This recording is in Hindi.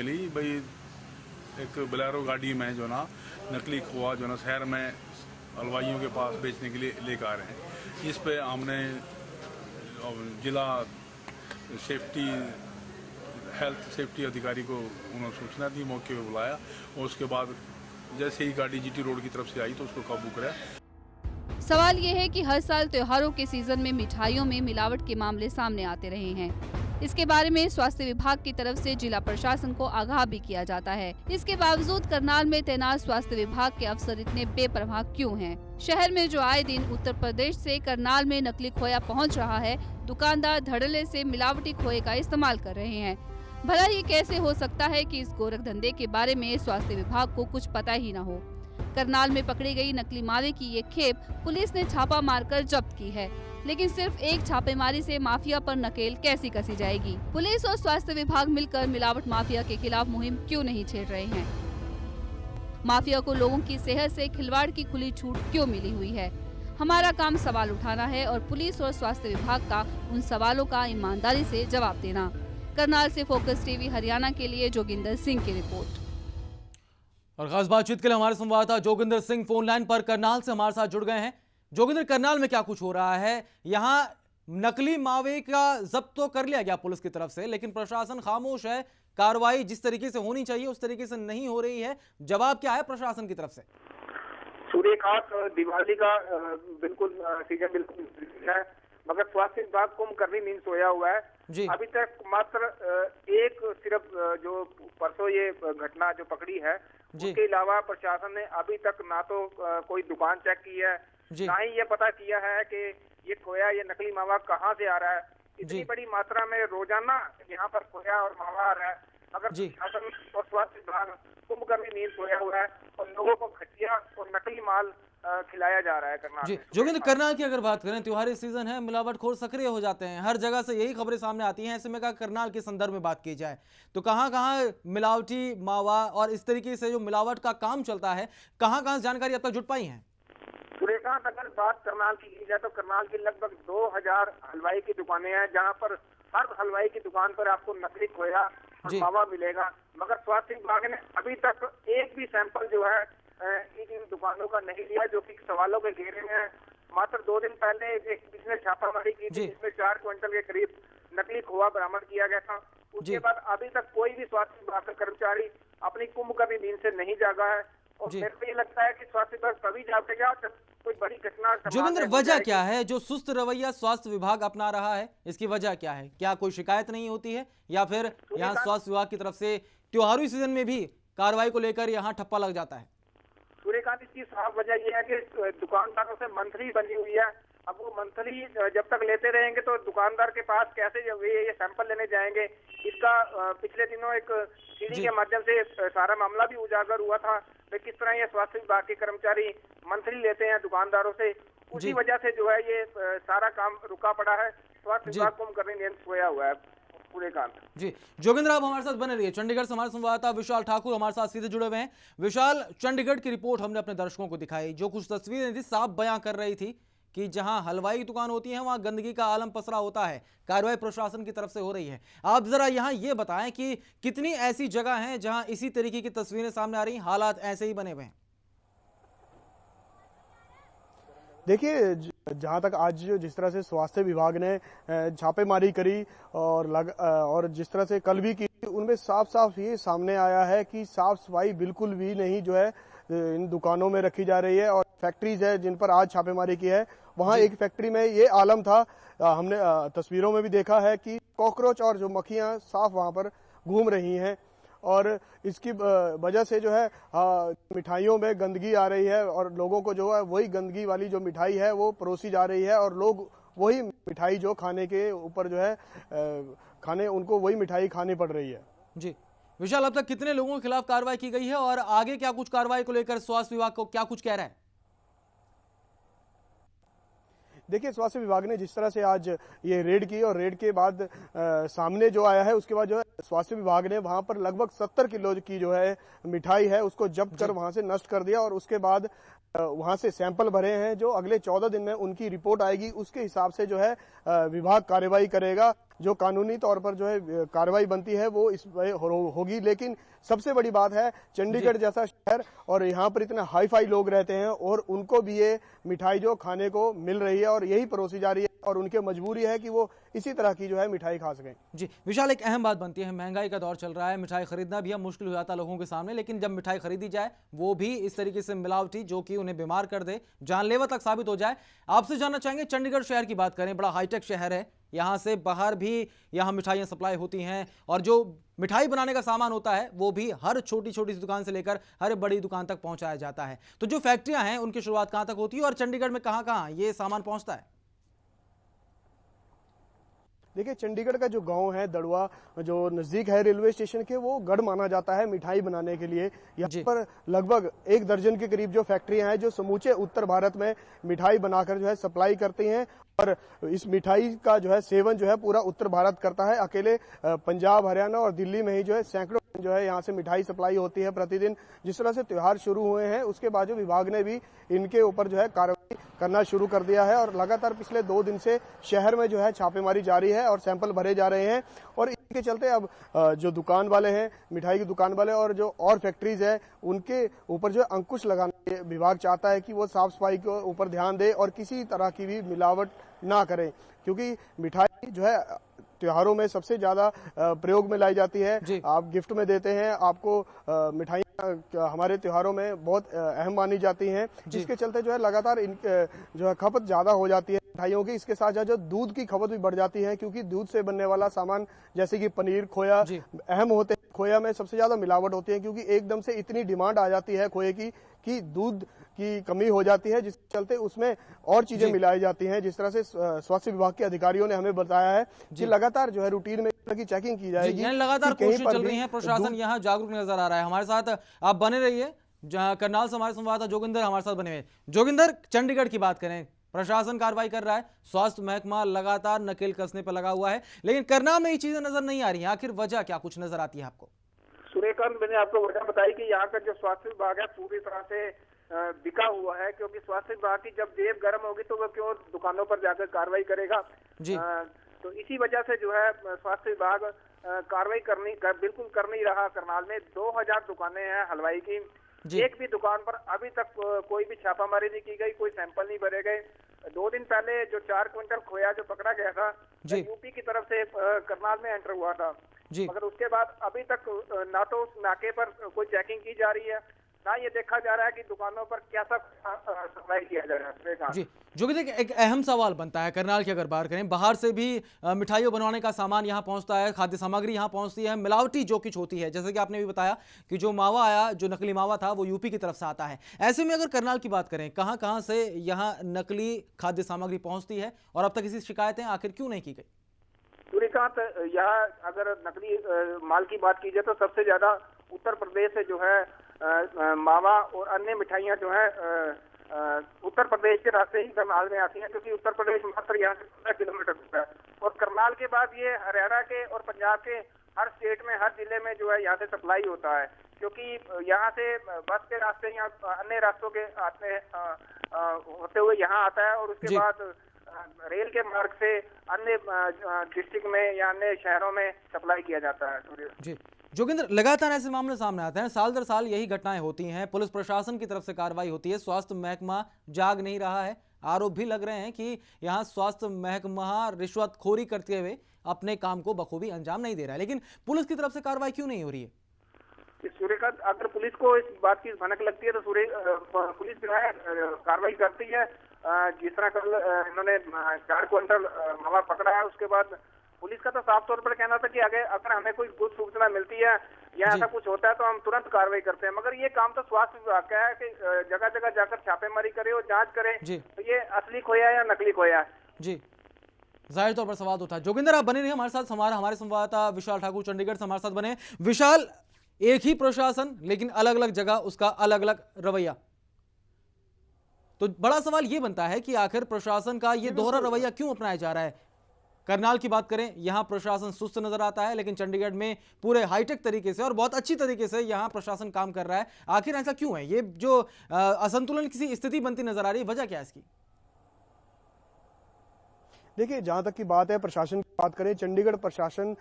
मिली भाई एक बोलेरो गाड़ी में जो ना नकली खोआ जो ना शहर में हलवाइयों के पास बेचने के लिए लेकर आ रहे हैं। इस पे हमने जिला हेल्थ सेफ्टी अधिकारी को उन्होंने सूचना दी, मौके पे बुलाया और उसके बाद जैसे ही गाड़ी जीटी रोड की तरफ से आई तो उसको काबू कराया। सवाल ये है कि हर साल त्योहारों के सीजन में मिठाइयों में मिलावट के मामले सामने आते रहे हैं। इसके बारे में स्वास्थ्य विभाग की तरफ से जिला प्रशासन को आगाह भी किया जाता है। इसके बावजूद करनाल में तैनात स्वास्थ्य विभाग के अफसर इतने बेपरवाह क्यों हैं? शहर में जो आए दिन उत्तर प्रदेश से करनाल में नकली खोया पहुंच रहा है, दुकानदार धड़ल्ले से मिलावटी खोए का इस्तेमाल कर रहे हैं। भला ये कैसे हो सकता है कि इस गोरख धंधे के बारे में स्वास्थ्य विभाग को कुछ पता ही न हो? करनाल में पकड़ी गई नकली मावे की ये खेप पुलिस ने छापा मारकर जब्त की है, लेकिन सिर्फ एक छापेमारी से माफिया पर नकेल कैसी कसी जाएगी? पुलिस और स्वास्थ्य विभाग मिलकर मिलावट माफिया के खिलाफ मुहिम क्यों नहीं छेड़ रहे हैं? माफिया को लोगों की सेहत से खिलवाड़ की खुली छूट क्यों मिली हुई है? हमारा काम सवाल उठाना है और पुलिस और स्वास्थ्य विभाग का उन सवालों का ईमानदारी से जवाब देना। करनाल से फोकस टीवी हरियाणा के लिए जोगिंदर सिंह की रिपोर्ट। और खास बातचीत के लिए हमारे संवाददाता जोगिंदर सिंह फोन लाइन पर करनाल से हमारे साथ जुड़ गए हैं। जोगिंदर, करनाल में क्या कुछ हो रहा है? यहाँ नकली मावे का जब्त तो कर लिया गया पुलिस की तरफ से, लेकिन प्रशासन खामोश है। कार्रवाई जिस तरीके से होनी चाहिए उस तरीके से नहीं हो रही है। जवाब क्या है प्रशासन की तरफ से? सूर्यकांत, दिवाली का बिल्कुल सीजन बिल्कुल है, मगर स्वास्थ्य विभाग कुंभकर्णी नींद सोया हुआ है जी। अभी तक मात्र एक सिर्फ जो परसों ये घटना जो पकड़ी है उसके अलावा प्रशासन ने अभी तक ना तो कोई दुकान चेक की है, ना ही ये पता किया है कि ये खोया, ये नकली मावा कहाँ से आ रहा है। इतनी बड़ी मात्रा में रोजाना यहाँ पर खोया और मावा आ रहा है, मगर प्रशासन और स्वास्थ्य विभाग कुंभकर्णी नींद सोया हुआ है और लोगों को घटिया और नकली माल खिलाया जा रहा है करनाल में। जोगिंदर, करनाल की अगर बात करें, त्योहारी सीजन है, मिलावटखोर सक्रिय हो जाते हैं, हर जगह से यही खबरें सामने आती हैं। ऐसे में कहा करनाल के संदर्भ में बात की जाए तो कहां कहां मिलावटी मावा और इस तरीके से जो मिलावट का काम चलता है, कहां कहां जानकारी अब तक जुट पाई है? सूर्यकांत, अगर बात करनाल की जाए तो करनाल की लगभग 2000 हलवाई की दुकानें हैं, जहाँ पर हर हलवाई की दुकान पर आपको नकली खोया और मावा मिलेगा, मगर स्वास्थ्य विभाग ने अभी तक एक भी सैंपल जो है इन दुकानों का नहीं लिया, जो कि सवालों के घेरे में है। मात्र 2 दिन पहले एक पुलिस ने छापामारी की थी, जिसमें 4 क्विंटल के करीब नकली खोआ बरामद किया गया था। उसके बाद अभी तक कोई भी स्वास्थ्य विभाग का कर्मचारी अपनी कुंभकर्णी नींद से नहीं जागा है और मेरे को ये लगता है कि स्वास्थ्य विभाग तभी जागेगा जब कोई बड़ी घटना। जोगिंदर, वजह क्या है जो सुस्त रवैया स्वास्थ्य विभाग अपना रहा है? इसकी वजह क्या है? क्या कोई शिकायत नहीं होती है या फिर यहाँ स्वास्थ्य विभाग की तरफ से त्योहारी सीजन में भी कार्रवाई को लेकर यहाँ ठप्पा लग जाता है? सूर्यकांत, इसकी साफ वजह यह है कि दुकानदारों से मंथली बनी हुई है। अब वो मंथली जब तक लेते रहेंगे तो दुकानदार के पास कैसे ये सैंपल लेने जाएंगे? इसका पिछले दिनों एक सीडी के माध्यम से सारा मामला भी उजागर हुआ था कि किस तरह ये स्वास्थ्य विभाग के कर्मचारी मंथली लेते हैं दुकानदारों से। उसी वजह से जो है ये सारा काम रुका पड़ा है। स्वास्थ्य विभाग कुंभकर्णी नींद सोया हुआ है। जी जोगिंद्र, आप हमारे साथ बने रहिए। चंडीगढ़ से हमारे संवाददाता विशाल ठाकुर हमारे साथ सीधे जुड़े हुए हैं। विशाल, चंडीगढ़ की रिपोर्ट हमने अपने दर्शकों को दिखाई, जो कुछ तस्वीरें थी साफ बयां कर रही थी कि जहां हलवाई की दुकान होती है वहां गंदगी का आलम पसरा होता है। कार्रवाई प्रशासन की तरफ से हो रही है। आप जरा यहां ये बताएं कि कितनी ऐसी जगह हैं जहां इसी तरीके की तस्वीरें सामने आ रही, हालात ऐसे ही बने हुए हैं? देखिए, जहाँ तक आज जिस तरह से स्वास्थ्य विभाग ने छापेमारी करी और जिस तरह से कल भी की, उनमें साफ साफ ये सामने आया है कि साफ सफाई बिल्कुल भी नहीं जो है इन दुकानों में रखी जा रही है। और फैक्ट्रीज है जिन पर आज छापेमारी की है, वहाँ एक फैक्ट्री में ये आलम था। हमने तस्वीरों में भी देखा है कि कॉकरोच और जो मक्खियाँ साफ वहाँ पर घूम रही हैं और इसकी वजह से जो है मिठाइयों में गंदगी आ रही है और लोगों को जो है वही गंदगी वाली जो मिठाई है वो परोसी जा रही है और लोग वही मिठाई जो खाने के ऊपर जो है उनको वही मिठाई खानी पड़ रही है। जी विशाल, अब तक कितने लोगों के खिलाफ कार्रवाई की गई है और आगे क्या कुछ कार्रवाई को लेकर स्वास्थ्य विभाग को क्या कुछ कह रहा है? देखिए, स्वास्थ्य विभाग ने जिस तरह से आज ये रेड की और रेड के बाद सामने जो आया है, उसके बाद जो है स्वास्थ्य विभाग ने वहां पर लगभग 70 किलो की जो है मिठाई है उसको जब्त कर वहां से नष्ट कर दिया और उसके बाद वहां से सैंपल भरे हैं जो अगले 14 दिन में उनकी रिपोर्ट आएगी। उसके हिसाब से जो है विभाग कार्रवाई करेगा। जो कानूनी तौर पर जो है कार्रवाई बनती है वो इस होगी। लेकिन सबसे बड़ी बात है चंडीगढ़ जैसा शहर और यहाँ पर इतने हाई फाई लोग रहते हैं और उनको भी ये मिठाई जो खाने को मिल रही है और यही परोसी जा रही है और उनकी मजबूरी है कि वो इसी तरह की जो है मिठाई खा सकें। जी विशाल, एक अहम बात बनती है, महंगाई का दौर चल रहा है, मिठाई खरीदना भी अब मुश्किल हो जाता है लोगों के सामने, लेकिन जब मिठाई खरीदी जाए वो भी इस तरीके से मिलावटी जो कि उन्हें बीमार कर दे, जानलेवा तक साबित हो जाए। आपसे जानना चाहेंगे, चंडीगढ़ शहर की बात करें, बड़ा हाईटेक शहर है, यहाँ से बाहर भी यहाँ मिठाइयाँ सप्लाई होती हैं और जो मिठाई बनाने का सामान होता है वो भी हर छोटी छोटी दुकान से लेकर हर बड़ी दुकान तक पहुंचाया जाता है। तो जो फैक्ट्रियां हैं उनकी शुरुआत कहां तक होती है और चंडीगढ़ में कहां कहां ये सामान पहुंचता है? देखिए चंडीगढ़ का जो गांव है दड़वा, जो नजदीक है रेलवे स्टेशन के, वो गढ़ माना जाता है मिठाई बनाने के लिए। यहाँ पर लगभग 1 दर्जन के करीब जो फैक्ट्रियां हैं जो समूचे उत्तर भारत में मिठाई बनाकर जो है सप्लाई करती हैं और इस मिठाई का जो है सेवन जो है पूरा उत्तर भारत करता है। अकेले पंजाब, हरियाणा और दिल्ली में ही जो है सैकड़ों जो है यहाँ से मिठाई सप्लाई होती है प्रतिदिन। जिस तरह से त्योहार शुरू हुए हैं उसके बाद जो विभाग ने भी इनके ऊपर जो है कार्रवाई करना शुरू कर दिया है और लगातार पिछले 2 दिन से शहर में जो है छापेमारी जारी है और सैंपल भरे जा रहे हैं। और इसके चलते अब जो दुकान वाले हैं, मिठाई की दुकान वाले और जो और फैक्ट्रीज है उनके ऊपर जो अंकुश लगाने विभाग चाहता है कि वो साफ सफाई के ऊपर ध्यान दे और किसी तरह की भी मिलावट ना करें, क्योंकि मिठाई जो है त्योहारों में सबसे ज्यादा प्रयोग में लाई जाती है। आप गिफ्ट में देते हैं, आपको मिठाइयाँ हमारे त्योहारों में बहुत अहम मानी जाती हैं, जिसके चलते जो है लगातार जो है खपत ज्यादा हो जाती है मिठाइयों की। इसके साथ जो दूध की खपत भी बढ़ जाती है, क्योंकि दूध से बनने वाला सामान जैसे कि पनीर, खोया अहम होते हैं। खोया में सबसे ज्यादा मिलावट होती है क्योंकि एकदम से इतनी डिमांड आ जाती है खोए की कि दूध की कमी हो जाती है, जिसके चलते उसमें और चीजें मिलाई जाती हैं। जिस तरह से स्वास्थ्य विभाग के अधिकारियों ने हमें बताया है कि लगातार जो है रूटीन में की चेकिंग की जाएगी। लगातार कोशिश चल रही है, प्रशासन यहाँ जागरूक नजर आ रहा है। हमारे साथ आप बने रहिए, जहाँ करनाल से हमारे संवाददाता जोगिंदर हमारे साथ बने हुए। जोगिंदर, चंडीगढ़ की बात करें, प्रशासन कार्रवाई कर रहा है, स्वास्थ्य महकमा लगातार नकेल कसने पर लगा हुआ है, लेकिन करनाल में ये चीजें नजर नहीं आ रही हैं। आखिर वजह क्या कुछ नजर आती है आपको? सूर्यकांत, मैंने आपको वजह बताई कि यहाँ का जो स्वास्थ्य विभाग है पूरी तरह से बिका हुआ है, क्योंकि स्वास्थ्य विभाग की जब जेब गर्म होगी तो वो क्यों दुकानों पर जाकर कार्रवाई करेगा जी। तो इसी वजह से जो है स्वास्थ्य विभाग कार्रवाई बिल्कुल कर नहीं रहा। करनाल में 2000 दुकानें हैं हलवाई की, एक भी दुकान पर अभी तक कोई भी छापामारी नहीं की गई, कोई सैंपल नहीं भरे गए। 2 दिन पहले जो 4 क्विंटल खोया जो पकड़ा गया था यूपी की तरफ से करनाल में एंटर हुआ था, मगर उसके बाद अभी तक ना तो उस नाके पर कोई चेकिंग की जा रही है, ना ये देखा जा रहा है कि दुकानों पर कैसा सप्लाई किया जा रहा है। जी जोगिंदर, एक अहम सवाल बनता है करनाल की अगर बात करें, बाहर से भी मिठाइयों बनवाने का सामान यहाँ पहुँचता है, खाद्य सामग्री यहाँ पहुँचती है, मिलावटी जो कुछ होती है, जैसे कि आपने भी बताया कि जो मावा आया, जो नकली मावा था वो यूपी की तरफ से आता है। ऐसे में अगर करनाल की बात करें, कहाँ कहाँ से यहाँ नकली खाद्य सामग्री पहुँचती है और अब तक इसी शिकायतें आखिर क्यों नहीं की गई? सूर्यकांत, यहाँ अगर नकली माल की बात की जाए तो सबसे ज्यादा उत्तर प्रदेश से जो है मावा और अन्य मिठाइयाँ जो है उत्तर प्रदेश के रास्ते ही करनाल में आती हैं, क्योंकि उत्तर प्रदेश मात्र यहाँ से 15 किलोमीटर दूर है। और करनाल के बाद ये हरियाणा के और पंजाब के हर स्टेट में, हर जिले में जो है यहाँ से सप्लाई होता है, क्योंकि यहाँ से बस के रास्ते या अन्य रास्तों के आते होते हुए यहाँ आता है और उसके बाद रेल के मार्ग से अन्य डिस्ट्रिक्ट में या अन्य शहरों में सप्लाई किया जाता है। जी जोगिंदर, लगातार ऐसे मामले सामने आते हैं, साल दर साल यही घटनाएं होती हैं, पुलिस प्रशासन की तरफ से कार्रवाई होती है, स्वास्थ्य महकमा जाग नहीं रहा है। आरोप भी लग रहे हैं कि यहाँ स्वास्थ्य महकमा रिश्वतखोरी करते हुए अपने काम को बखूबी अंजाम नहीं दे रहा है, लेकिन पुलिस की तरफ से कार्रवाई क्यों नहीं हो रही है? सूर्यकांत, अगर पुलिस को इस बात की भनक लगती है तो पुलिस जो है कार्रवाई करती है। जिस तरह कल इन्होंने 4 क्विंटल मावा पकड़ा है, उसके बाद पुलिस का तो साफ तौर पर कहना था कि अगर हमें कोई गुप्त सूचना मिलती है या ऐसा कुछ होता है तो हम तुरंत कार्रवाई करते हैं, मगर ये काम तो स्वास्थ्य विभाग का है कि जगह जगह जाकर छापेमारी करे और जांच करे तो ये असली खोया या नकली खोया है। जी जाहिर तौर पर सवाल उठा। जोगिंदर, आप बने रहिए हमारे साथ, हमारे संवाददाता विशाल ठाकुर चंडीगढ़ से हमारे साथ बने। विशाल, एक ही प्रशासन लेकिन अलग अलग जगह उसका अलग अलग रवैया, तो बड़ा सवाल ये बनता है कि आखिर प्रशासन का ये दोहरा रवैया क्यों अपनाया जा रहा है? करनाल की बात करें, यहां प्रशासन सुस्त नजर आता है, लेकिन चंडीगढ़ में पूरे हाईटेक तरीके से और बहुत अच्छी तरीके से यहां प्रशासन काम कर रहा है। आखिर ऐसा क्यों है? ये जो असंतुलन किसी स्थिति बनती नजर आ रही है, वजह क्या है इसकी? देखिए, जहां तक की बात है प्रशासन की बात करें, चंडीगढ़ प्रशासन